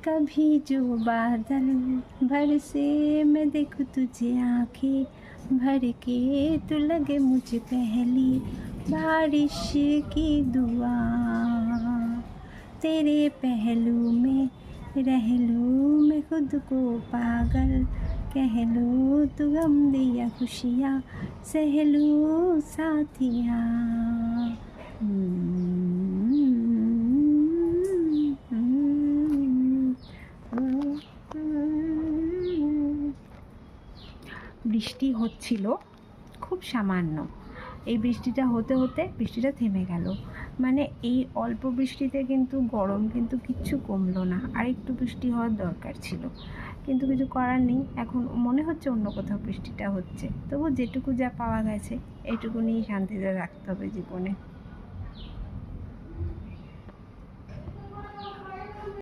कभी जो बादल बरसे मैं देखूं तुझे आंखें भर के, तू लगे मुझे पहली बारिश की दुआ। तेरे पहलू में रह लूं मैं खुद को पागल, कह लूं तू गम दिया खुशियाँ सह लूं साथिया। বৃষ্টি হচ্ছিল খুব সামান্য। এই বৃষ্টিটা হতে হতে বৃষ্টিটা থেমে গেল। মানে এই অল্প বৃষ্টিতে কিন্তু গরম কিন্তু কিচ্ছু কমলো না, আর একটু বৃষ্টি হওয়ার দরকার ছিল, কিন্তু কিছু করার নেই। এখন মনে হচ্ছে অন্য কোথাও বৃষ্টিটা হচ্ছে, তবু যেটুকু যা পাওয়া গেছে এইটুকু নিয়েই শান্তিতে রাখতে হবে জীবনে।